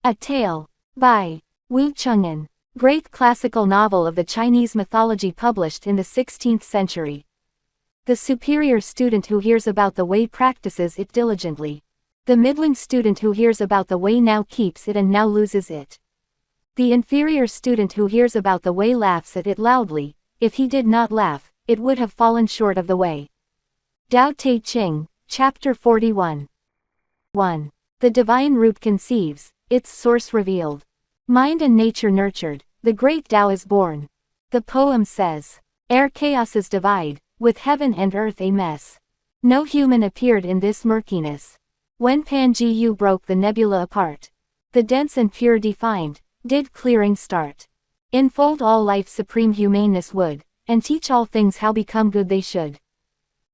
A Tale. By Wu Cheng'en. Great classical novel of the Chinese mythology published in the 16th century. The superior student who hears about the way practices it diligently. The middling student who hears about the way now keeps it and now loses it. The inferior student who hears about the way laughs at it loudly. If he did not laugh, it would have fallen short of the way. Tao Te Ching, Chapter 41. 1. The divine root conceives, its source revealed. Mind and nature nurtured, the great Tao is born. The poem says, ere chaoses divide, with heaven and earth a mess. No human appeared in this murkiness. When Pan-Gu broke the nebula apart, the dense and pure defined, did clearing start. Enfold all life supreme humaneness would, and teach all things how become good they should.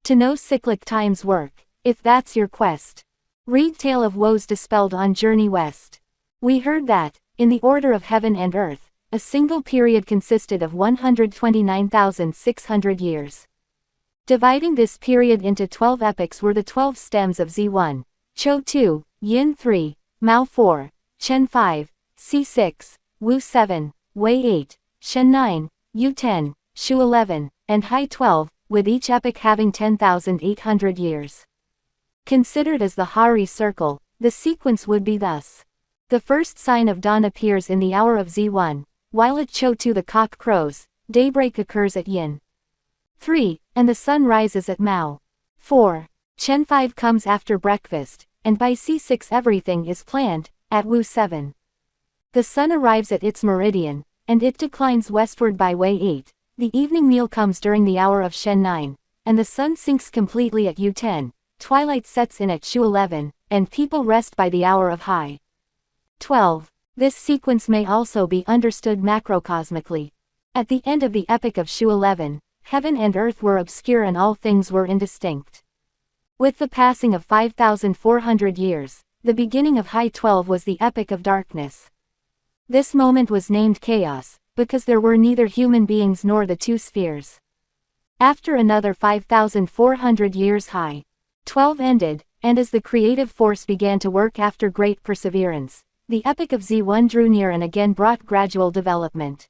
To know cyclic time's work, if that's your quest. Read Tale of Woes Dispelled on Journey West. We heard that, in the order of heaven and earth, a single period consisted of 129,600 years. Dividing this period into 12 epochs were the 12 stems of Z1, Chou 2, Yin 3, Mao 4, Chen 5, Si 6, Wu 7, Wei 8, Shen 9, Yu 10, Shu 11, and Hai 12, with each epoch having 10,800 years. Considered as the Hari circle, the sequence would be thus. The first sign of dawn appears in the hour of Z1, while at Chou 2 the cock crows, daybreak occurs at Yin 3, and the sun rises at Mao 4. Chen 5 comes after breakfast, and by C6 everything is planned, at Wu 7. The sun arrives at its meridian, and it declines westward by Wei 8. The evening meal comes during the hour of Shen 9, and the sun sinks completely at Yu 10. Twilight sets in at Shu 11, and people rest by the hour of Hai 12. This sequence may also be understood macrocosmically. At the end of the epoch of Shu 11, heaven and earth were obscure and all things were indistinct. With the passing of 5,400 years, the beginning of Hai 12 was the epoch of darkness. This moment was named chaos, because there were neither human beings nor the two spheres. After another 5,400 years Hai 12 ended, and as the creative force began to work after great perseverance, the epoch of Z1 drew near and again brought gradual development.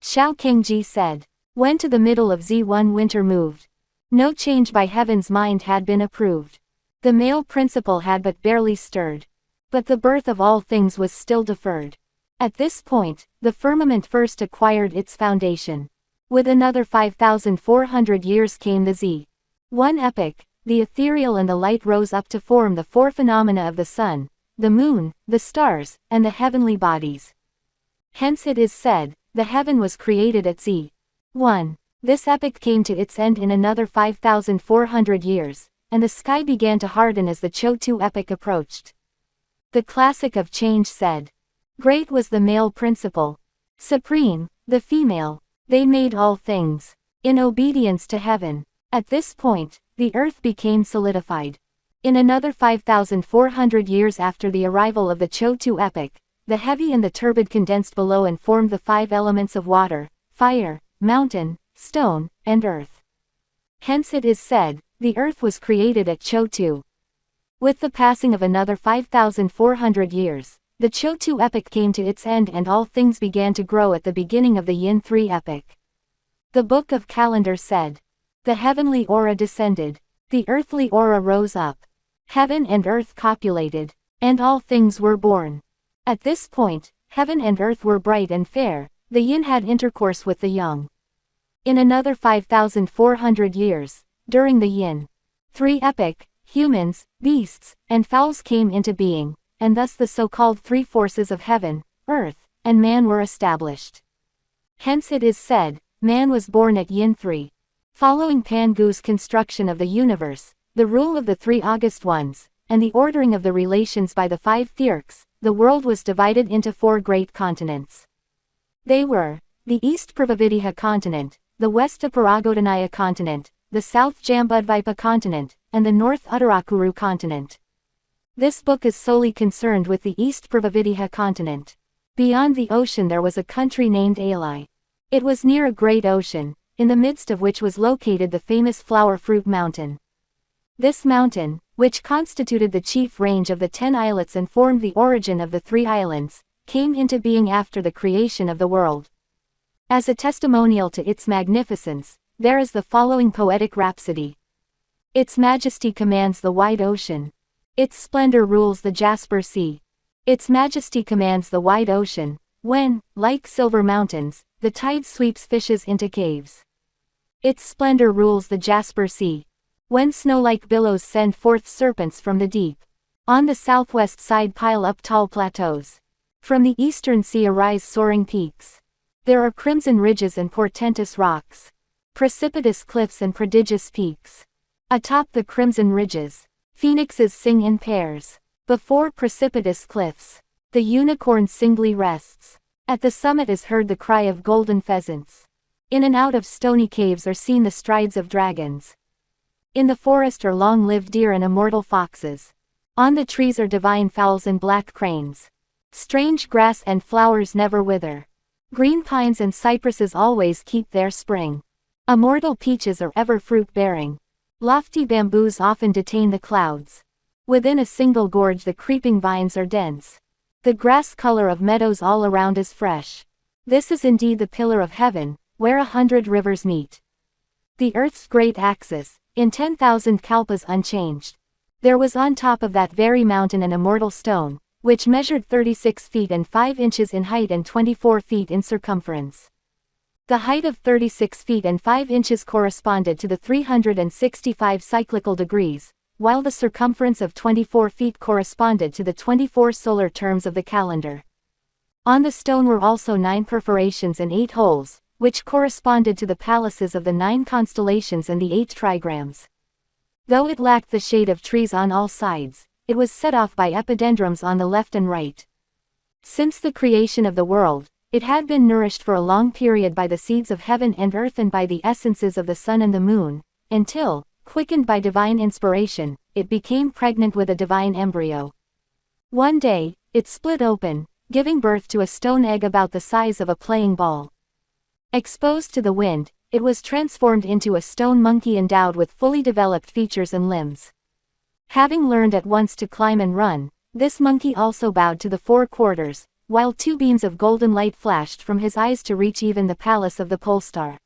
Xiao Kingji said, when to the middle of Z1 winter moved, no change by heaven's mind had been approved. The male principle had but barely stirred. But the birth of all things was still deferred. At this point, the firmament first acquired its foundation. With another 5,400 years came the Z1 epoch, the ethereal and the light rose up to form the four phenomena of the sun, the moon, the stars, and the heavenly bodies. Hence it is said, the heaven was created at Z1. This epoch came to its end in another 5,400 years, and the sky began to harden as the Chou 2 epoch approached. The classic of change said, great was the male principle, supreme, the female, they made all things, in obedience to heaven. At this point, the earth became solidified. In another 5,400 years after the arrival of the Chou 2 epoch, the heavy and the turbid condensed below and formed the five elements of water, fire, mountain, stone, and earth. Hence it is said, the earth was created at Chou 2. With the passing of another 5,400 years, the Chou 2 epoch came to its end and all things began to grow at the beginning of the Yin 3 epoch. The Book of Calendar said, the heavenly aura descended, the earthly aura rose up. Heaven and earth copulated, and all things were born. At this point, heaven and earth were bright and fair, the yin had intercourse with the yang. In another 5,400 years, during the Yin 3 epoch, humans, beasts, and fowls came into being, and thus the so-called three forces of heaven, earth, and man were established. Hence it is said, man was born at Yin 3. Following Pan-Gu's construction of the universe, the rule of the three august ones, and the ordering of the relations by the five theurks, the world was divided into four great continents. They were, the East Pravavidya continent, the West Aparagodhanaya continent, the South Jambudvipa continent, and the North Uttarakuru continent. This book is solely concerned with the East Pravavidya continent. Beyond the ocean there was a country named Alai. It was near a great ocean, in the midst of which was located the famous flower fruit mountain. This mountain, which constituted the chief range of the 10 islets and formed the origin of the 3 islands, came into being after the creation of the world. As a testimonial to its magnificence, there is the following poetic rhapsody. Its majesty commands the wide ocean. Its splendor rules the jasper sea. Its majesty commands the wide ocean, when, like silver mountains, the tide sweeps fishes into caves. Its splendor rules the jasper sea, when snow-like billows send forth serpents from the deep. On the southwest side pile up tall plateaus. From the eastern sea arise soaring peaks. There are crimson ridges and portentous rocks, precipitous cliffs and prodigious peaks. Atop the crimson ridges, phoenixes sing in pairs. Before precipitous cliffs, the unicorn singly rests. At the summit is heard the cry of golden pheasants. In and out of stony caves are seen the strides of dragons. In the forest are long-lived deer and immortal foxes. On the trees are divine fowls and black cranes. Strange grass and flowers never wither. Green pines and cypresses always keep their spring. Immortal peaches are ever fruit-bearing. Lofty bamboos often detain the clouds. Within a single gorge the creeping vines are dense. The grass color of meadows all around is fresh. This is indeed the pillar of heaven, where 100 rivers meet. The earth's great axis, in 10,000 kalpas unchanged. There was on top of that very mountain an immortal stone, which measured 36 feet and 5 inches in height and 24 feet in circumference. The height of 36 feet and 5 inches corresponded to the 365 cyclical degrees, while the circumference of 24 feet corresponded to the 24 solar terms of the calendar. On the stone were also 9 perforations and 8 holes, which corresponded to the palaces of the 9 constellations and the 8 trigrams. Though it lacked the shade of trees on all sides, it was set off by epidendrums on the left and right. Since the creation of the world, it had been nourished for a long period by the seeds of heaven and earth and by the essences of the sun and the moon, until, quickened by divine inspiration, it became pregnant with a divine embryo. One day, it split open, giving birth to a stone egg about the size of a playing ball. Exposed to the wind, it was transformed into a stone monkey endowed with fully developed features and limbs. Having learned at once to climb and run, this monkey also bowed to the 4 quarters, while 2 beams of golden light flashed from his eyes to reach even the palace of the pole star.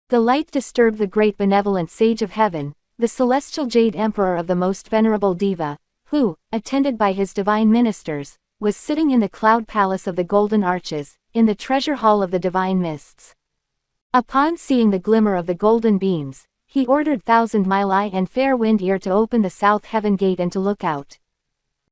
The light disturbed the great benevolent sage of heaven, the celestial jade emperor of the most venerable diva, who, attended by his divine ministers, was sitting in the cloud palace of the golden arches, in the treasure hall of the divine mists. Upon seeing the glimmer of the golden beams, he ordered Thousand Mile Eye and Fair Wind Ear to open the south heaven gate and to look out.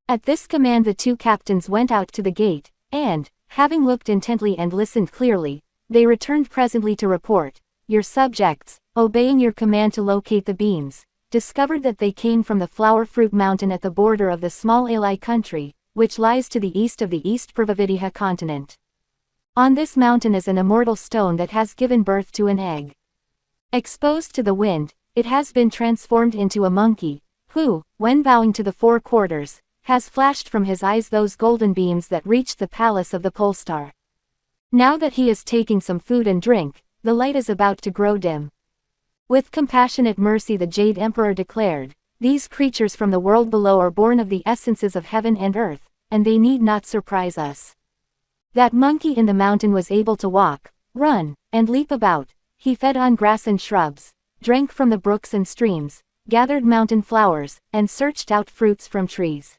At this command the 2 captains went out to the gate, and, having looked intently and listened clearly, they returned presently to report, "Your subjects, obeying your command to locate the beams, discovered that they came from the flower fruit mountain at the border of the small Alai country, which lies to the east of the East Pravavidya continent. On this mountain is an immortal stone that has given birth to an egg. Exposed to the wind, it has been transformed into a monkey, who, when bowing to the 4 quarters, has flashed from his eyes those golden beams that reached the palace of the pole star. Now that he is taking some food and drink, the light is about to grow dim." With compassionate mercy the Jade Emperor declared, "These creatures from the world below are born of the essences of heaven and earth, and they need not surprise us." That monkey in the mountain was able to walk, run, and leap about. He fed on grass and shrubs, drank from the brooks and streams, gathered mountain flowers, and searched out fruits from trees.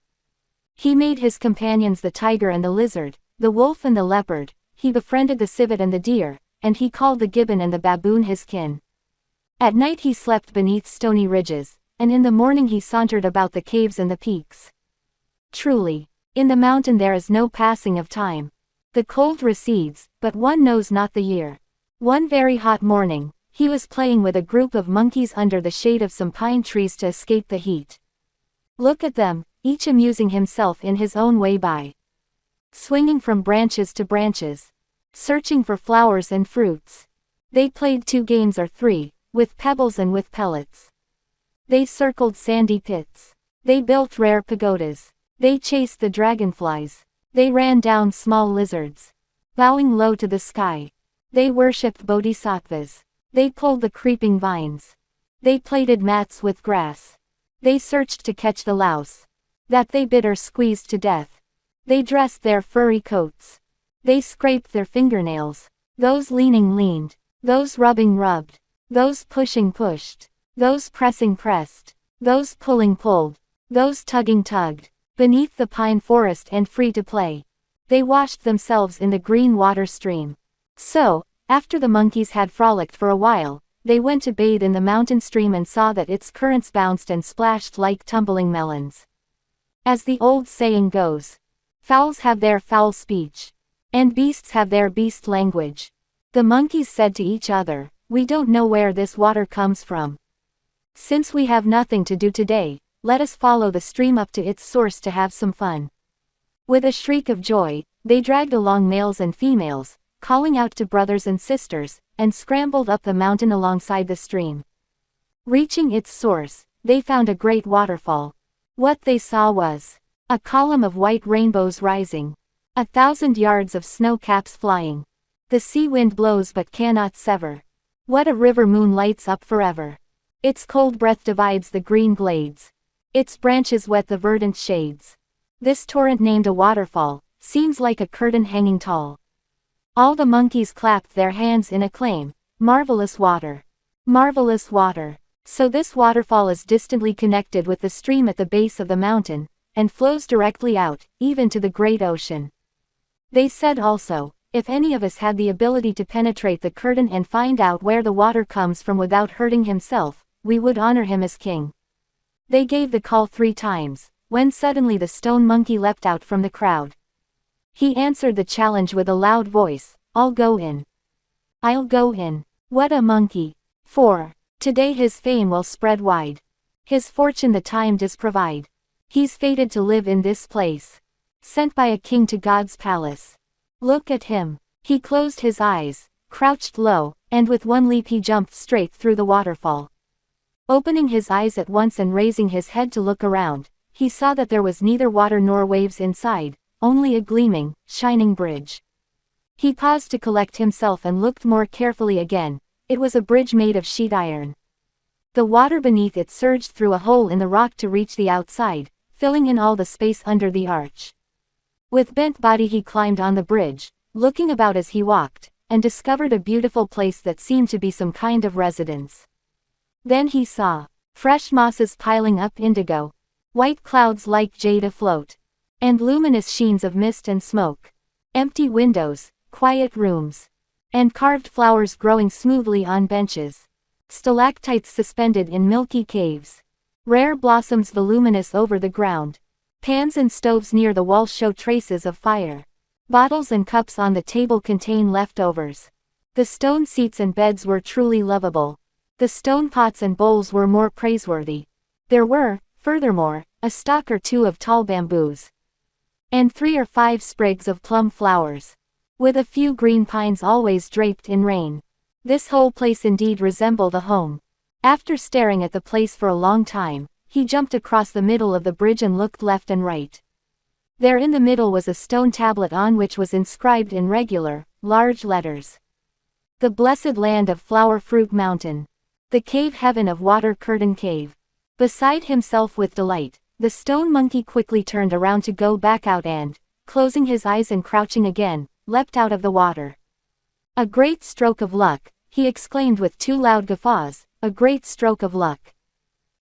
He made his companions the tiger and the lizard, the wolf and the leopard, he befriended the civet and the deer, and he called the gibbon and the baboon his kin. At night he slept beneath stony ridges, and in the morning he sauntered about the caves and the peaks. Truly, in the mountain there is no passing of time. The cold recedes, but one knows not the year. One very hot morning, he was playing with a group of monkeys under the shade of some pine trees to escape the heat. Look at them, each amusing himself in his own way by swinging from branches to branches, searching for flowers and fruits. They played 2 games or 3, with pebbles and with pellets. They circled sandy pits. They built rare pagodas. They chased the dragonflies. They ran down small lizards. Bowing low to the sky, they worshipped bodhisattvas. They pulled the creeping vines. They plaited mats with grass. They searched to catch the louse. That they bit or squeezed to death. They dressed their furry coats. They scraped their fingernails. Those leaning leaned. Those rubbing rubbed. Those pushing pushed. Those pressing pressed. Those pulling pulled. Those tugging tugged. Beneath the pine forest and free to play. They washed themselves in the green water stream. So, after the monkeys had frolicked for a while, they went to bathe in the mountain stream and saw that its currents bounced and splashed like tumbling melons. As the old saying goes, fowls have their foul speech, and beasts have their beast language. The monkeys said to each other, "We don't know where this water comes from. Since we have nothing to do today, let us follow the stream up to its source to have some fun." With a shriek of joy, they dragged along males and females, calling out to brothers and sisters, and scrambled up the mountain alongside the stream. Reaching its source, they found a great waterfall. What they saw was a column of white rainbows rising, 1,000 yards of snow caps flying. The sea wind blows but cannot sever. What a river moon lights up forever. Its cold breath divides the green glades. Its branches wet the verdant shades. This torrent named a waterfall, seems like a curtain hanging tall. All the monkeys clapped their hands in acclaim. Marvelous water! Marvelous water! So this waterfall is distantly connected with the stream at the base of the mountain, and flows directly out, even to the great ocean. They said also, if any of us had the ability to penetrate the curtain and find out where the water comes from without hurting himself, we would honor him as king. They gave the call 3 times, when suddenly the stone monkey leapt out from the crowd. He answered the challenge with a loud voice, "I'll go in. I'll go in." What a monkey! For today his fame will spread wide. His fortune the time does provide. He's fated to live in this place. Sent by a king to God's palace. Look at him. He closed his eyes, crouched low, and with one leap he jumped straight through the waterfall. Opening his eyes at once and raising his head to look around, he saw that there was neither water nor waves inside, only a gleaming, shining bridge. He paused to collect himself and looked more carefully again. It was a bridge made of sheet iron. The water beneath it surged through a hole in the rock to reach the outside, filling in all the space under the arch. With bent body he climbed on the bridge, looking about as he walked, and discovered a beautiful place that seemed to be some kind of residence. Then he saw fresh mosses piling up indigo, white clouds like jade afloat, and luminous sheens of mist and smoke, empty windows, quiet rooms, and carved flowers growing smoothly on benches, stalactites suspended in milky caves, rare blossoms voluminous over the ground. Pans and stoves near the wall show traces of fire. Bottles and cups on the table contain leftovers. The stone seats and beds were truly lovable. The stone pots and bowls were more praiseworthy. There were, furthermore, a stalk or 2 of tall bamboos, and 3 or 5 sprigs of plum flowers, with a few green pines always draped in rain. This whole place indeed resembled a home. After staring at the place for a long time, he jumped across the middle of the bridge and looked left and right. There in the middle was a stone tablet on which was inscribed in regular, large letters: "The blessed land of Flower Fruit Mountain. The cave heaven of Water Curtain Cave." Beside himself with delight, the stone monkey quickly turned around to go back out and, closing his eyes and crouching again, leapt out of the water. "A great stroke of luck," he exclaimed with 2 loud guffaws, "a great stroke of luck."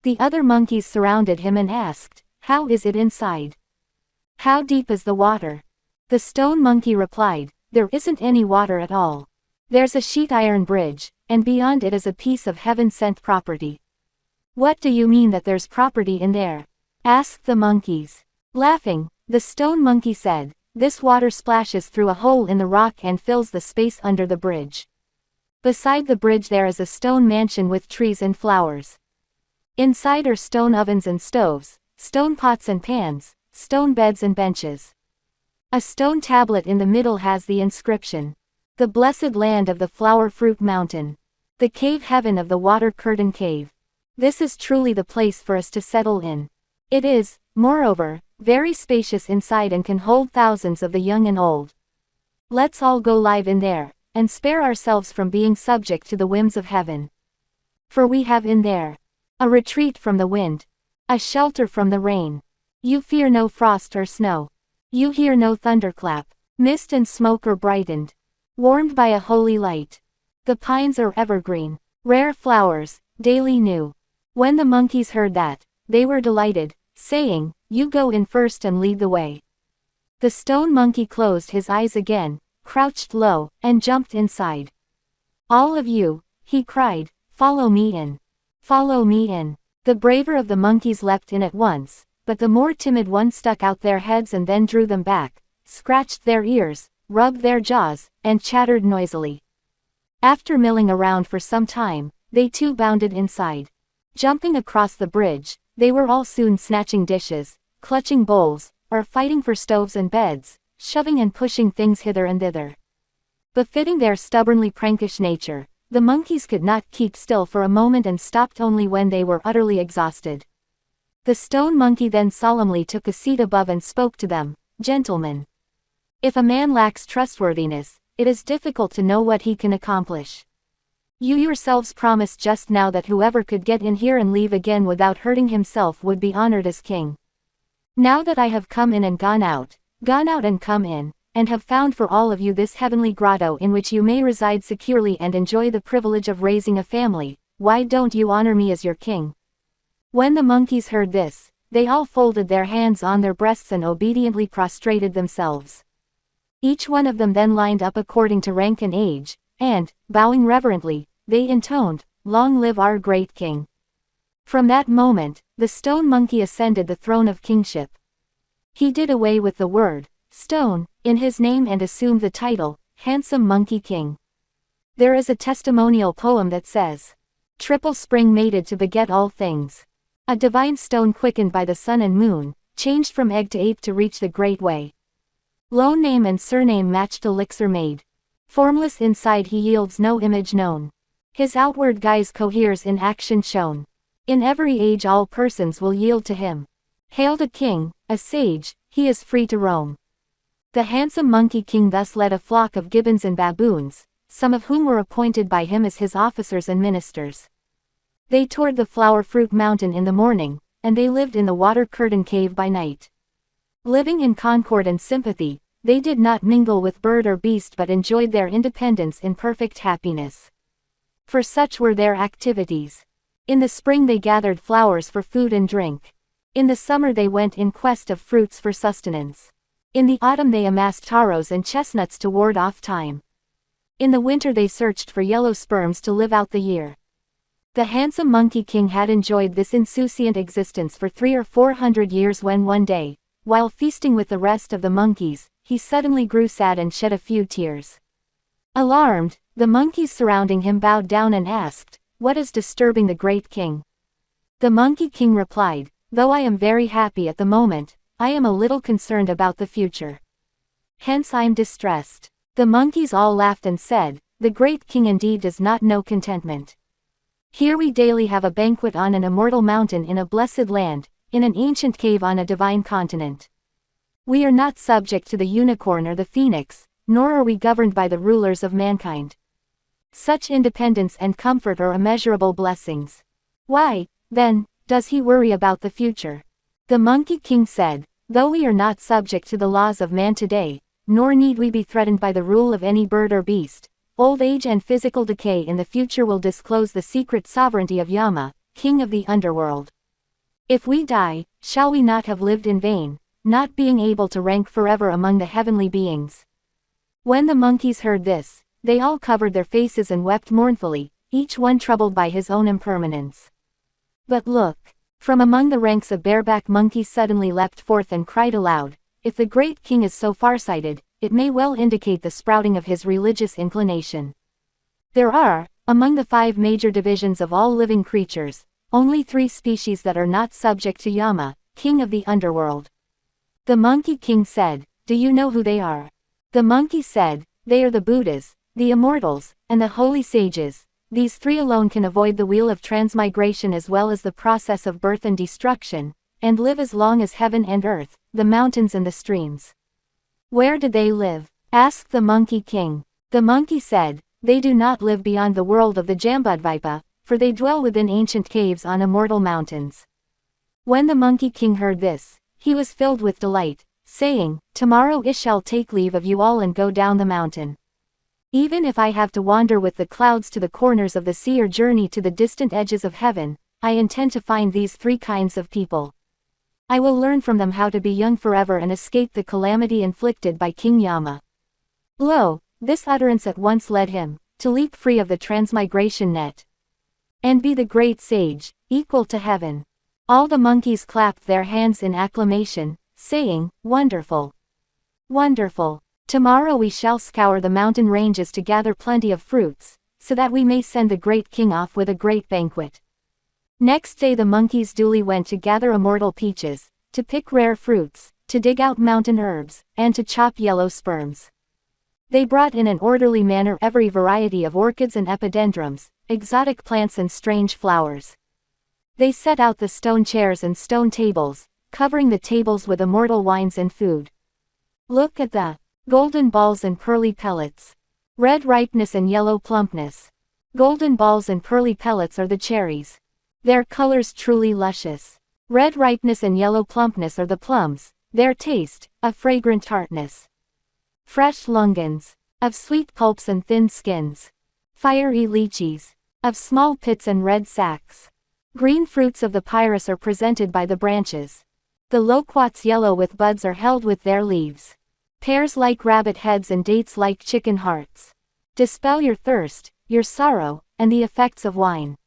The other monkeys surrounded him and asked, "How is it inside? How deep is the water?" The stone monkey replied, "There isn't any water at all. There's a sheet iron bridge, and beyond it is a piece of heaven-sent property." "What do you mean that there's property in there?" asked the monkeys. Laughing, the stone monkey said, "This water splashes through a hole in the rock and fills the space under the bridge. Beside the bridge there is a stone mansion with trees and flowers. Inside are stone ovens and stoves, stone pots and pans, stone beds and benches. A stone tablet in the middle has the inscription, 'The blessed land of the Flower Fruit Mountain. The cave heaven of the Water Curtain Cave.' This is truly the place for us to settle in. It is, moreover, very spacious inside and can hold thousands of the young and old. Let's all go live in there, and spare ourselves from being subject to the whims of heaven. For we have in there a retreat from the wind, A shelter from the rain. You fear no frost or snow. You hear no thunderclap. Mist and smoke are brightened. Warmed by a holy light. The pines are evergreen. Rare flowers, daily new. When the monkeys heard that, they were delighted, saying, "You go in first and lead the way." The stone monkey closed his eyes again, crouched low, and jumped inside. "All of you," he cried, "follow me in. Follow me in." The braver of the monkeys leapt in at once, but the more timid ones stuck out their heads and then drew them back, scratched their ears, rubbed their jaws, and chattered noisily. After milling around for some time, they too bounded inside. Jumping across the bridge, they were all soon snatching dishes, clutching bowls, or fighting for stoves and beds, shoving and pushing things hither and thither. Befitting their stubbornly prankish nature, the monkeys could not keep still for a moment and stopped only when they were utterly exhausted. The stone monkey then solemnly took a seat above and spoke to them, "Gentlemen, if a man lacks trustworthiness, it is difficult to know what he can accomplish. You yourselves promised just now that whoever could get in here and leave again without hurting himself would be honored as king. Now that I have come in and gone out and come in, and have found for all of you this heavenly grotto in which you may reside securely and enjoy the privilege of raising a family, why don't you honor me as your king?" When the monkeys heard this, they all folded their hands on their breasts and obediently prostrated themselves. Each one of them then lined up according to rank and age, and, bowing reverently, they intoned, "Long live our great king." From that moment, the stone monkey ascended the throne of kingship. He did away with the word stone in his name and assumed the title, Handsome Monkey King. There is a testimonial poem that says, "Triple spring mated to beget all things. A divine stone quickened by the sun and moon, changed from egg to ape to reach the great way. Lone name and surname matched elixir made. Formless inside he yields no image known. His outward guise coheres in action shown. In every age all persons will yield to him. Hailed a king, a sage, he is free to roam." The handsome Monkey King thus led a flock of gibbons and baboons, some of whom were appointed by him as his officers and ministers. They toured the flower fruit mountain in the morning, and they lived in the water curtain cave by night. Living in concord and sympathy, they did not mingle with bird or beast but enjoyed their independence in perfect happiness. For such were their activities. In the spring they gathered flowers for food and drink. In the summer they went in quest of fruits for sustenance. In the autumn they amassed taros and chestnuts to ward off time. In the winter they searched for yellow sperms to live out the year. The handsome Monkey King had enjoyed this insouciant existence for 300 or 400 years when one day, while feasting with the rest of the monkeys, he suddenly grew sad and shed a few tears. Alarmed, the monkeys surrounding him bowed down and asked, "What is disturbing the great king?" The Monkey King replied, "Though I am very happy at the moment, I am a little concerned about the future. Hence I'm distressed." The monkeys all laughed and said, "The great king indeed does not know contentment. Here we daily have a banquet on an immortal mountain in a blessed land, in an ancient cave on a divine continent. We are not subject to the unicorn or the phoenix, nor are we governed by the rulers of mankind. Such independence and comfort are immeasurable blessings. Why, then, does he worry about the future?" The Monkey King said, "Though we are not subject to the laws of man today, nor need we be threatened by the rule of any bird or beast, old age and physical decay in the future will disclose the secret sovereignty of Yama, king of the underworld. If we die, shall we not have lived in vain, not being able to rank forever among the heavenly beings?" When the monkeys heard this, they all covered their faces and wept mournfully, each one troubled by his own impermanence. But look! From among the ranks of bareback monkeys suddenly leapt forth and cried aloud, "If the great king is so farsighted, it may well indicate the sprouting of his religious inclination. There are, among the 5 major divisions of all living creatures, only 3 species that are not subject to Yama, king of the underworld." The Monkey King said, "Do you know who they are?" The monkey said, "They are the Buddhas, the immortals, and the holy sages. These 3 alone can avoid the wheel of transmigration as well as the process of birth and destruction, and live as long as heaven and earth, the mountains and the streams." "Where do they live?" asked the Monkey King. The monkey said, "They do not live beyond the world of the Jambudvipa, for they dwell within ancient caves on immortal mountains. When the Monkey King heard this, he was filled with delight, saying, "Tomorrow I shall take leave of you all and go down the mountain. Even if I have to wander with the clouds to the corners of the sea or journey to the distant edges of heaven, I intend to find these three kinds of people. I will learn from them how to be young forever and escape the calamity inflicted by King Yama." Lo, this utterance at once led him to leap free of the transmigration net and be the great sage, equal to heaven. All the monkeys clapped their hands in acclamation, saying, "Wonderful! Wonderful! Tomorrow we shall scour the mountain ranges to gather plenty of fruits, so that we may send the great king off with a great banquet." Next day the monkeys duly went to gather immortal peaches, to pick rare fruits, to dig out mountain herbs, and to chop yellow sperms. They brought in an orderly manner every variety of orchids and epidendrums, exotic plants and strange flowers. They set out the stone chairs and stone tables, covering the tables with immortal wines and food. Look at the golden balls and pearly pellets. Red ripeness and yellow plumpness. Golden balls and pearly pellets are the cherries. Their colors truly luscious. Red ripeness and yellow plumpness are the plums, their taste, a fragrant tartness. Fresh lungans, of sweet pulps and thin skins. Fiery lychees, of small pits and red sacs. Green fruits of the pyrus are presented by the branches. The loquats yellow with buds are held with their leaves. Pears like rabbit heads and dates like chicken hearts. Dispel your thirst, your sorrow, and the effects of wine.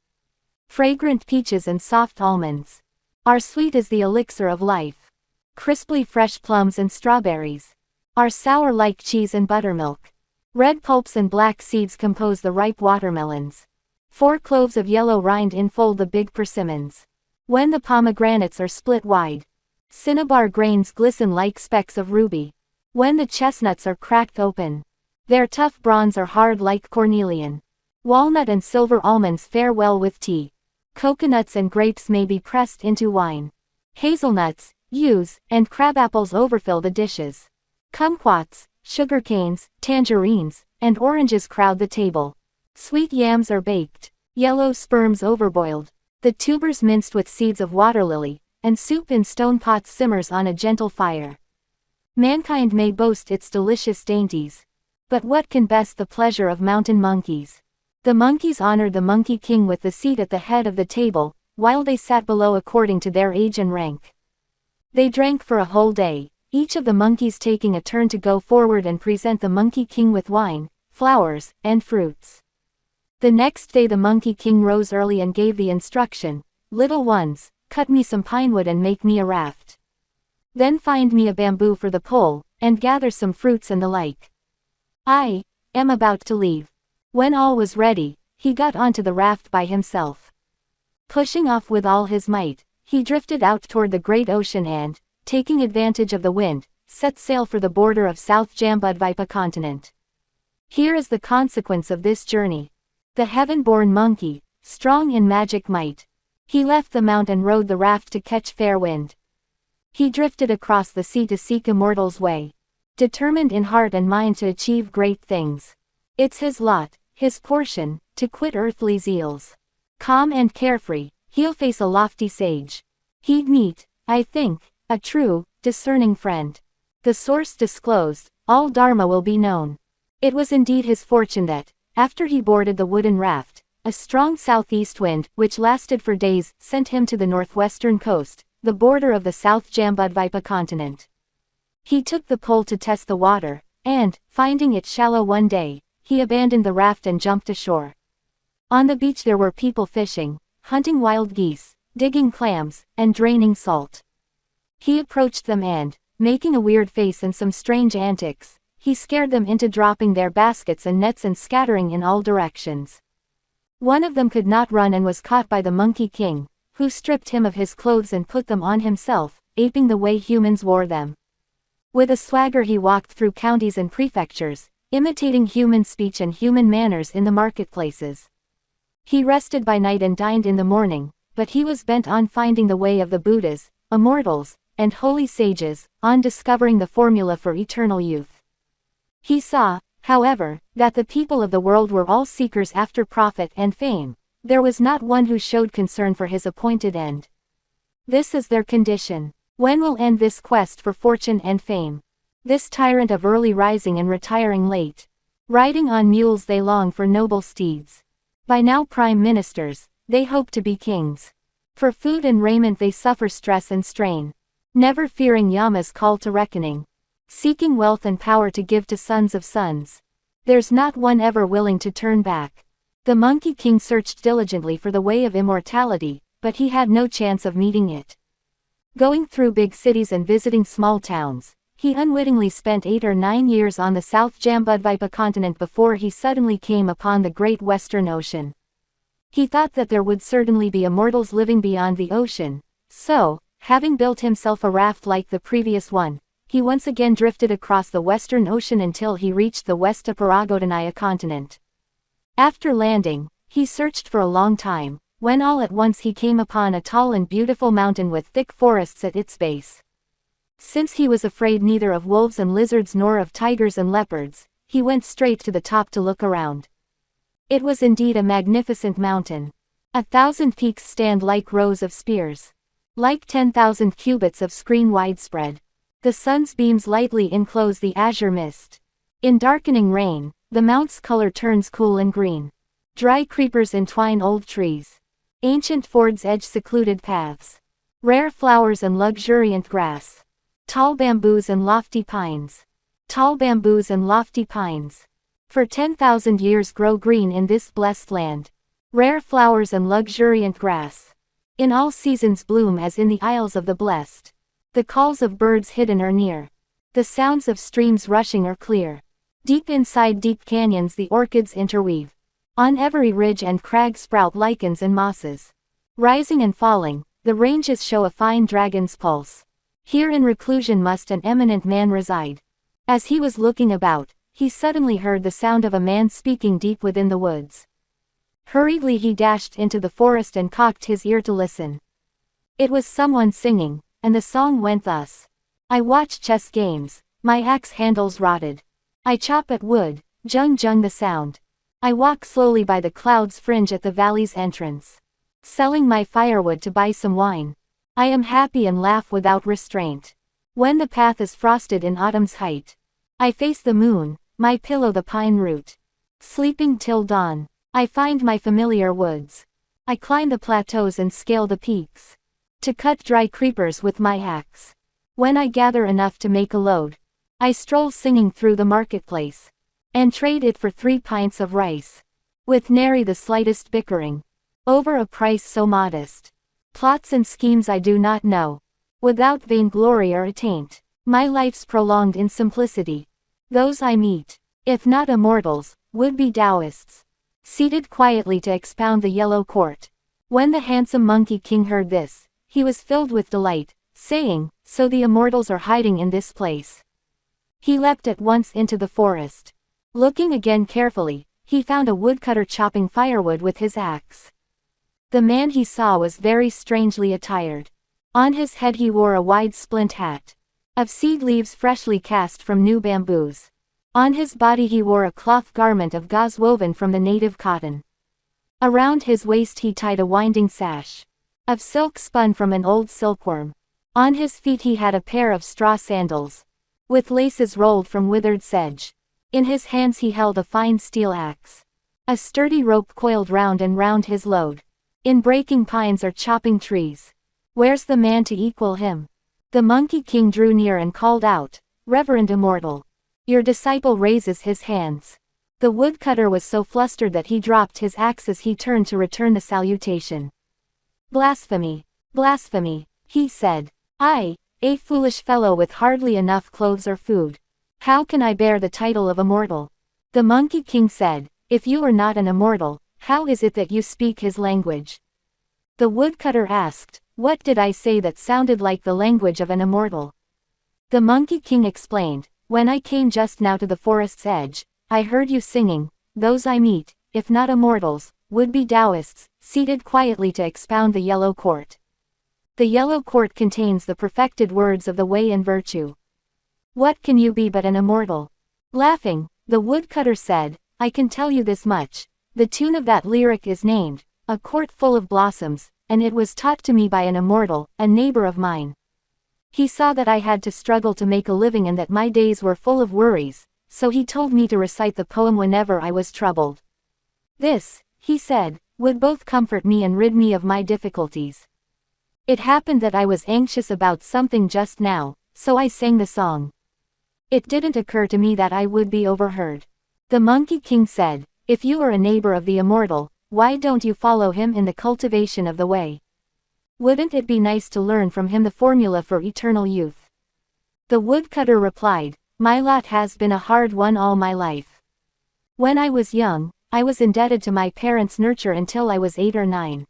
Fragrant peaches and soft almonds are sweet as the elixir of life. Crisply fresh plums and strawberries are sour like cheese and buttermilk. Red pulps and black seeds compose the ripe watermelons. 4 cloves of yellow rind enfold the big persimmons. When the pomegranates are split wide, cinnabar grains glisten like specks of ruby. When the chestnuts are cracked open, their tough bronze are hard like cornelian. Walnut and silver almonds fare well with tea. Coconuts and grapes may be pressed into wine. Hazelnuts, yews, and crabapples overfill the dishes. Kumquats, sugarcanes, tangerines, and oranges crowd the table. Sweet yams are baked, yellow sperms overboiled, the tubers minced with seeds of water lily, and soup in stone pots simmers on a gentle fire. Mankind may boast its delicious dainties, but what can best the pleasure of mountain monkeys? The monkeys honored the Monkey King with the seat at the head of the table, while they sat below according to their age and rank. They drank for a whole day, each of the monkeys taking a turn to go forward and present the Monkey King with wine, flowers, and fruits. The next day the Monkey King rose early and gave the instruction, "Little ones, cut me some pine wood and make me a raft. Then find me a bamboo for the pole, and gather some fruits and the like. I am about to leave." When all was ready, he got onto the raft by himself. Pushing off with all his might, he drifted out toward the great ocean and, taking advantage of the wind, set sail for the border of South Jambudvipa continent. Here is the consequence of this journey. The heaven-born monkey, strong in magic might. He left the mount and rode the raft to catch fair wind. He drifted across the sea to seek immortal's way. Determined in heart and mind to achieve great things. It's his lot, his portion, to quit earthly zeals. Calm and carefree, he'll face a lofty sage. He'd meet, I think, a true, discerning friend. The source disclosed, all Dharma will be known. It was indeed his fortune that, after he boarded the wooden raft, a strong southeast wind, which lasted for days, sent him to the northwestern coast, the border of the South Jambudvipa continent. He took the pole to test the water, and, finding it shallow one day, he abandoned the raft and jumped ashore. On the beach there were people fishing, hunting wild geese, digging clams, and draining salt. He approached them and, making a weird face and some strange antics, he scared them into dropping their baskets and nets and scattering in all directions. One of them could not run and was caught by the Monkey King, who stripped him of his clothes and put them on himself, aping the way humans wore them. With a swagger he walked through counties and prefectures, imitating human speech and human manners in the marketplaces. He rested by night and dined in the morning, but he was bent on finding the way of the Buddhas, immortals, and holy sages, on discovering the formula for eternal youth. He saw, however, that the people of the world were all seekers after profit and fame. There was not one who showed concern for his appointed end. This is their condition. When will end this quest for fortune and fame? This tyrant of early rising and retiring late. Riding on mules they long for noble steeds. By now prime ministers, they hope to be kings. For food and raiment they suffer stress and strain. Never fearing Yama's call to reckoning. Seeking wealth and power to give to sons of sons. There's not one ever willing to turn back. The Monkey King searched diligently for the way of immortality, but he had no chance of meeting it. Going through big cities and visiting small towns, he unwittingly spent 8 or 9 years on the South Jambudvipa continent before he suddenly came upon the great Western Ocean. He thought that there would certainly be immortals living beyond the ocean, so, having built himself a raft like the previous one, he once again drifted across the Western Ocean until he reached the West Aparagodanaya continent. After landing, he searched for a long time, when all at once he came upon a tall and beautiful mountain with thick forests at its base. Since he was afraid neither of wolves and lizards nor of tigers and leopards, he went straight to the top to look around. It was indeed a magnificent mountain. 1,000 peaks stand like rows of spears. Like 10,000 cubits of screen widespread. The sun's beams lightly enclose the azure mist. In darkening rain, the mount's color turns cool and green. Dry creepers entwine old trees. Ancient fords edge secluded paths. Rare flowers and luxuriant grass. Tall bamboos and lofty pines. Tall bamboos and lofty pines. For 10,000 years grow green in this blessed land. Rare flowers and luxuriant grass. In all seasons bloom as in the Isles of the Blessed. The calls of birds hidden are near. The sounds of streams rushing are clear. Deep inside deep canyons the orchids interweave. On every ridge and crag sprout lichens and mosses. Rising and falling, the ranges show a fine dragon's pulse. Here in reclusion must an eminent man reside. As he was looking about, he suddenly heard the sound of a man speaking deep within the woods. Hurriedly he dashed into the forest and cocked his ear to listen. It was someone singing, and the song went thus. I watch chess games, my axe handles rotted. I chop at wood, jung jung the sound. I walk slowly by the clouds fringe at the valley's entrance. Selling my firewood to buy some wine. I am happy and laugh without restraint. When the path is frosted in autumn's height. I face the moon, my pillow the pine root. Sleeping till dawn, I find my familiar woods. I climb the plateaus and scale the peaks. To cut dry creepers with my axe. When I gather enough to make a load. I stroll singing through the marketplace. And trade it for 3 pints of rice. With nary the slightest bickering. Over a price so modest. Plots and schemes I do not know. Without vainglory or attaint. My life's prolonged in simplicity. Those I meet, if not immortals, would be Taoists. Seated quietly to expound the yellow court. When the handsome Monkey King heard this, he was filled with delight, saying, so the immortals are hiding in this place. He leapt at once into the forest. Looking again carefully, he found a woodcutter chopping firewood with his axe. The man he saw was very strangely attired. On his head he wore a wide splint hat. Of seed leaves freshly cast from new bamboos. On his body he wore a cloth garment of gauze woven from the native cotton. Around his waist he tied a winding sash. Of silk spun from an old silkworm. On his feet he had a pair of straw sandals. With laces rolled from withered sedge. In his hands he held a fine steel axe. A sturdy rope coiled round and round his load. In breaking pines or chopping trees. Where's the man to equal him? The Monkey King drew near and called out, Reverend Immortal. Your disciple raises his hands. The woodcutter was so flustered that he dropped his axe as he turned to return the salutation. Blasphemy! Blasphemy! He said. I, a foolish fellow with hardly enough clothes or food. How can I bear the title of immortal? The Monkey King said, if you are not an immortal, how is it that you speak his language? The woodcutter asked, what did I say that sounded like the language of an immortal? The Monkey King explained, when I came just now to the forest's edge, I heard you singing, those I meet, if not immortals, would be Taoists, seated quietly to expound the yellow court. The yellow court contains the perfected words of the way and virtue. What can you be but an immortal? Laughing, the woodcutter said, I can tell you this much. The tune of that lyric is named, A Court Full of Blossoms, and it was taught to me by an immortal, a neighbor of mine. He saw that I had to struggle to make a living and that my days were full of worries, so he told me to recite the poem whenever I was troubled. This, he said, would both comfort me and rid me of my difficulties. It happened that I was anxious about something just now, so I sang the song. It didn't occur to me that I would be overheard. The Monkey King said, "If you are a neighbor of the immortal, why don't you follow him in the cultivation of the way? Wouldn't it be nice to learn from him the formula for eternal youth?" The woodcutter replied, "My lot has been a hard one all my life. When I was young, I was indebted to my parents' nurture until I was 8 or 9.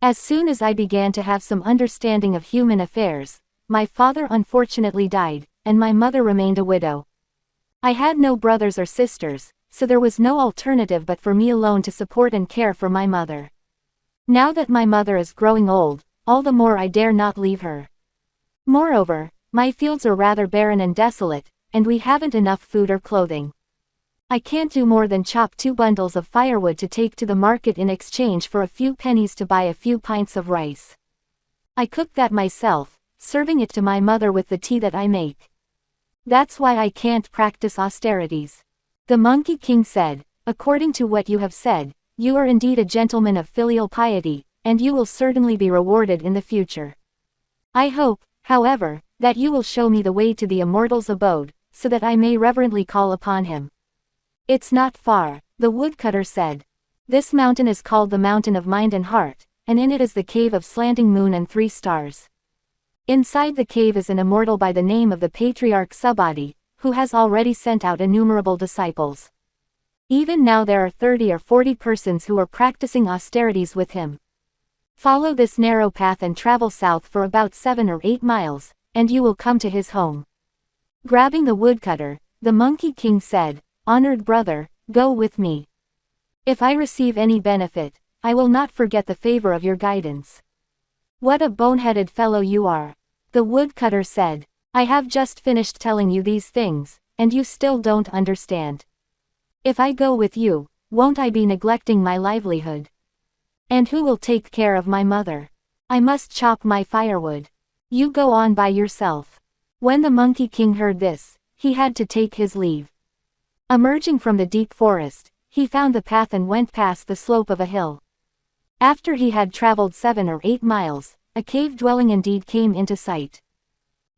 As soon as I began to have some understanding of human affairs, my father unfortunately died, and my mother remained a widow. I had no brothers or sisters, so there was no alternative but for me alone to support and care for my mother. Now that my mother is growing old, all the more I dare not leave her. Moreover, my fields are rather barren and desolate, and we haven't enough food or clothing. I can't do more than chop 2 bundles of firewood to take to the market in exchange for a few pennies to buy a few pints of rice. I cook that myself, serving it to my mother with the tea that I make. That's why I can't practice austerities." The Monkey King said, "According to what you have said, you are indeed a gentleman of filial piety, and you will certainly be rewarded in the future. I hope, however, that you will show me the way to the immortal's abode, so that I may reverently call upon him." "It's not far," the woodcutter said. "This mountain is called the Mountain of Mind and Heart, and in it is the cave of Slanting Moon and 3 stars. Inside the cave is an immortal by the name of the Patriarch Subadi, who has already sent out innumerable disciples. Even now there are 30 or 40 persons who are practicing austerities with him. Follow this narrow path and travel south for about 7 or 8 miles, and you will come to his home." Grabbing the woodcutter, the Monkey King said, "Honored brother, go with me. If I receive any benefit, I will not forget the favor of your guidance." "What a boneheaded fellow you are," the woodcutter said. "I have just finished telling you these things, and you still don't understand. If I go with you, won't I be neglecting my livelihood? And who will take care of my mother? I must chop my firewood. You go on by yourself." When the Monkey King heard this, he had to take his leave. Emerging from the deep forest, he found the path and went past the slope of a hill. After he had traveled 7 or 8 miles, a cave dwelling indeed came into sight.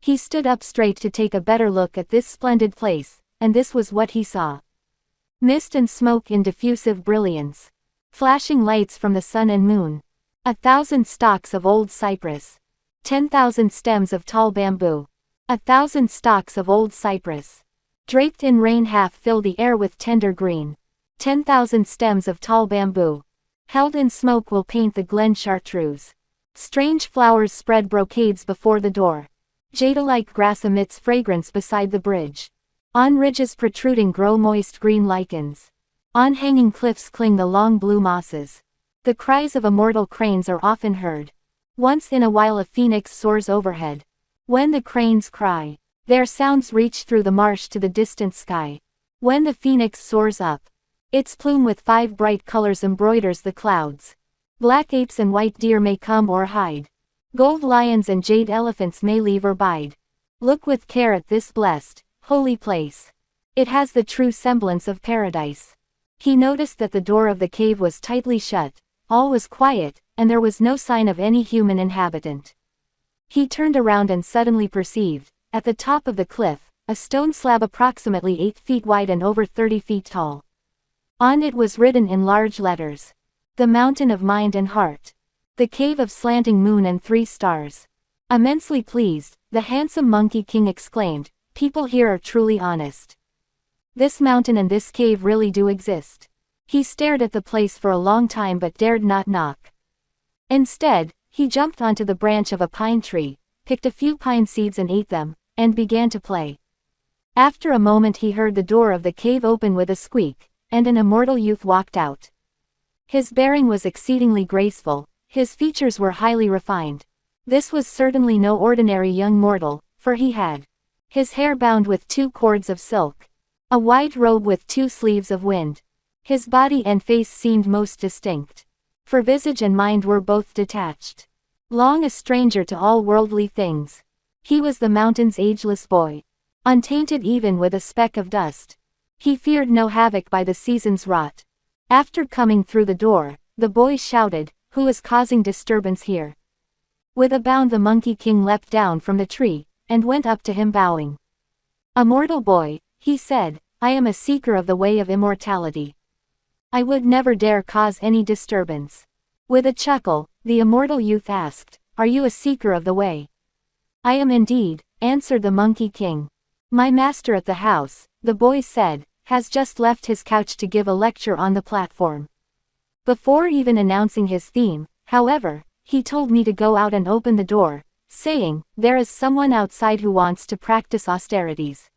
He stood up straight to take a better look at this splendid place, and this was what he saw. Mist and smoke in diffusive brilliance. Flashing lights from the sun and moon. 1,000 stalks of old cypress. 10,000 stems of tall bamboo. 1,000 stalks of old cypress. Draped in rain half fill the air with tender green. 10,000 stems of tall bamboo. Held in smoke will paint the glen chartreuse. Strange flowers spread brocades before the door. Jade-like grass emits fragrance beside the bridge. On ridges protruding grow moist green lichens. On hanging cliffs cling the long blue mosses. The cries of immortal cranes are often heard. Once in a while a phoenix soars overhead. When the cranes cry, their sounds reach through the marsh to the distant sky. When the phoenix soars up, its plume with 5 bright colors embroiders the clouds. Black apes and white deer may come or hide. Gold lions and jade elephants may leave or bide. Look with care at this blessed, holy place. It has the true semblance of paradise. He noticed that the door of the cave was tightly shut, all was quiet, and there was no sign of any human inhabitant. He turned around and suddenly perceived, at the top of the cliff, a stone slab approximately 8 feet wide and over 30 feet tall. On it was written in large letters, "The Mountain of Mind and Heart. The Cave of Slanting Moon and 3 Stars." Immensely pleased, the handsome Monkey King exclaimed, "People here are truly honest. This mountain and this cave really do exist." He stared at the place for a long time but dared not knock. Instead, he jumped onto the branch of a pine tree, picked a few pine seeds and ate them, and began to play. After a moment he heard the door of the cave open with a squeak, and an immortal youth walked out. His bearing was exceedingly graceful, his features were highly refined. This was certainly no ordinary young mortal, for he had his hair bound with 2 cords of silk, a white robe with 2 sleeves of wind. His body and face seemed most distinct. for visage and mind were both detached. Long a stranger to all worldly things. He was the mountain's ageless boy, untainted even with a speck of dust. He feared no havoc by the seasons wrought. After coming through the door, the boy shouted, "Who is causing disturbance here?" With a bound the Monkey King leapt down from the tree, and went up to him bowing. "A mortal boy," he said, "I am a seeker of the way of immortality. I would never dare cause any disturbance." With a chuckle, the immortal youth asked, "Are you a seeker of the way?" "I am indeed," answered the Monkey King. "My master at the house," the boy said, "has just left his couch to give a lecture on the platform. Before even announcing his theme, however, he told me to go out and open the door, saying, 'There is someone outside who wants to practice austerities.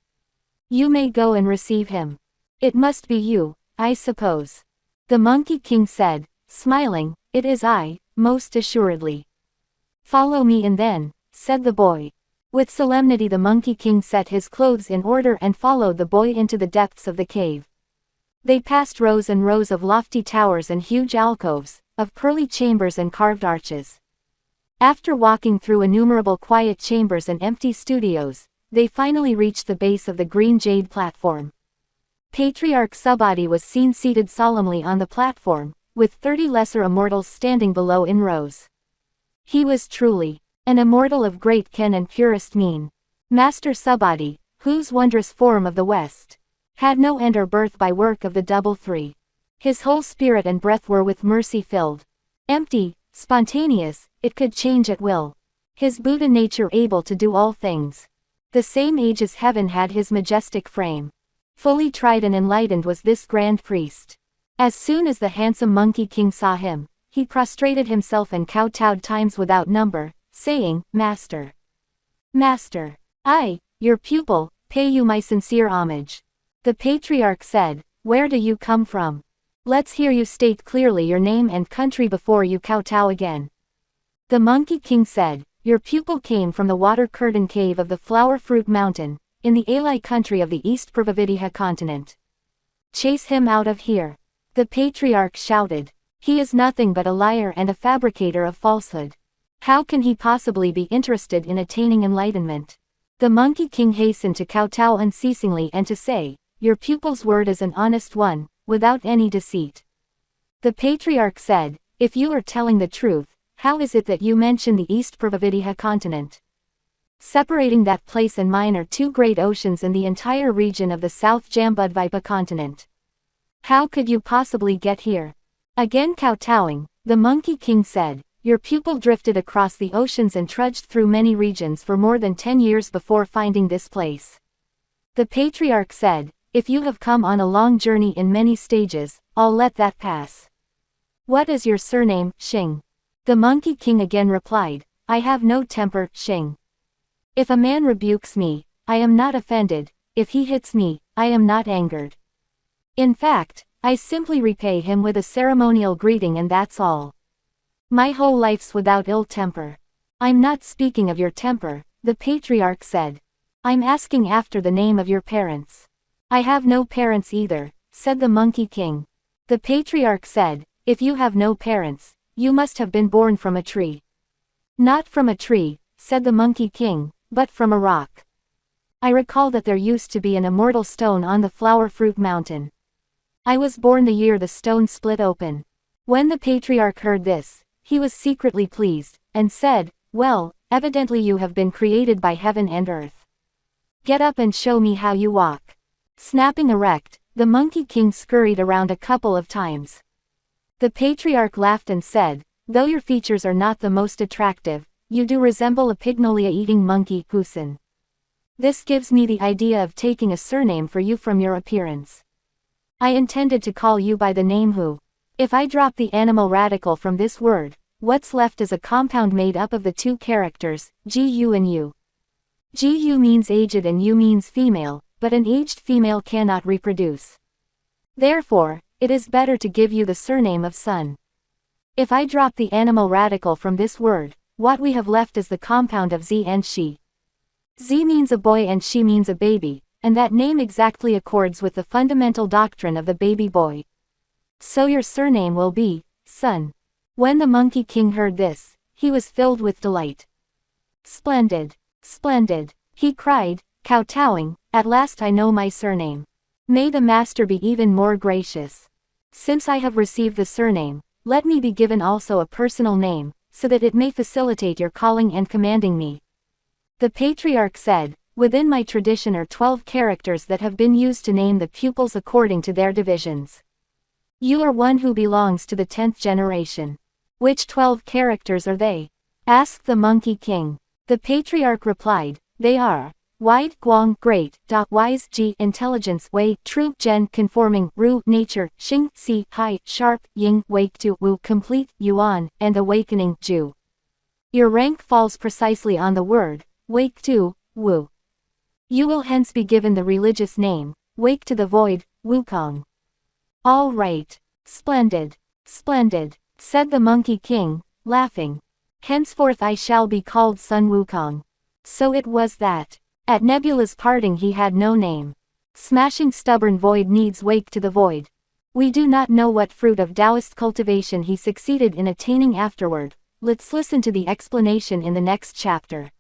You may go and receive him. It must be you, I suppose.'" The Monkey King said, smiling, "It is I, most assuredly." "Follow me in then," said the boy. With solemnity the Monkey King set his clothes in order and followed the boy into the depths of the cave. They passed rows and rows of lofty towers and huge alcoves, of pearly chambers and carved arches. After walking through innumerable quiet chambers and empty studios, they finally reached the base of the green jade platform. Patriarch Subodhi was seen seated solemnly on the platform, with 30 lesser immortals standing below in rows. He was truly an immortal of great ken and purest mien. Master Subodhi, whose wondrous form of the West had no end or birth by work of the double three. His whole spirit and breath were with mercy filled. Empty, spontaneous, it could change at will. His Buddha nature able to do all things. The same age as heaven had his majestic frame. Fully tried and enlightened was this grand priest. As soon as the handsome Monkey King saw him, he prostrated himself and kowtowed times without number, saying, "Master! Master! I, your pupil, pay you my sincere homage." The patriarch said, "Where do you come from? Let's hear you state clearly your name and country before you kowtow again." The Monkey King said, "Your pupil came from the water curtain cave of the Flower Fruit Mountain, in the Alai country of the East Pravavidya continent. Chase him out of here." The patriarch shouted, "He is nothing but a liar and a fabricator of falsehood. How can he possibly be interested in attaining enlightenment?" The Monkey King hastened to kowtow unceasingly and to say, "Your pupil's word is an honest one, without any deceit." The patriarch said, "If you are telling the truth, how is it that you mention the East Pravavidya continent? Separating that place and mine are two great oceans in the entire region of the South Jambudvipa continent. How could you possibly get here?" Again kowtowing, the Monkey King said, "Your pupil drifted across the oceans and trudged through many regions for more than 10 years before finding this place." The patriarch said, "If you have come on a long journey in many stages, I'll let that pass. What is your surname, Xing?" The Monkey King again replied, "I have no temper, Xing. If a man rebukes me, I am not offended, if he hits me, I am not angered. In fact, I simply repay him with a ceremonial greeting and that's all. My whole life's without ill temper." "I'm not speaking of your temper," the patriarch said. "I'm asking after the name of your parents." "I have no parents either," said the Monkey King. The patriarch said, "If you have no parents, you must have been born from a tree." "Not from a tree," said the Monkey King, "but from a rock. I recall that there used to be an immortal stone on the Flower Fruit Mountain. I was born the year the stone split open." When the patriarch heard this, he was secretly pleased, and said, "Well, evidently you have been created by heaven and earth. Get up and show me how you walk." Snapping erect, the Monkey King scurried around a couple of times. The patriarch laughed and said, "Though your features are not the most attractive, you do resemble a pignolia-eating monkey, Husin. This gives me the idea of taking a surname for you from your appearance. I intended to call you by the name Hu. If I drop the animal radical from this word, what's left is a compound made up of the two characters, Gu and U. Gu means aged and U means female, but an aged female cannot reproduce. Therefore, it is better to give you the surname of Sun. If I drop the animal radical from this word, what we have left is the compound of Z and She. Z means a boy and She means a baby, and that name exactly accords with the fundamental doctrine of the baby boy. So your surname will be Sun. When the Monkey King heard this, he was filled with delight. Splendid! Splendid! He cried, kowtowing, at last I know my surname. May the master be even more gracious. Since I have received the surname, let me be given also a personal name, so that it may facilitate your calling and commanding me. The patriarch said, within my tradition are 12 characters that have been used to name the pupils according to their divisions. You are one who belongs to the 10th generation. Which 12 characters are they? Asked the Monkey King. The patriarch replied, they are wide, guang, great, da, wise, ji, intelligence, wei, true, gen, conforming, ru, nature, xing, si, high, sharp, ying, wake, tu, wu, complete, yuan, and awakening, ju. Your rank falls precisely on the word, wake tu, wu. You will hence be given the religious name, wake to the void, Wukong. All right. Splendid. Splendid, said the Monkey King, laughing. Henceforth I shall be called Sun Wukong. So it was that, at Nebula's parting he had no name. Smashing stubborn void needs wake to the void. We do not know what fruit of Taoist cultivation he succeeded in attaining afterward. Let's listen to the explanation in the next chapter.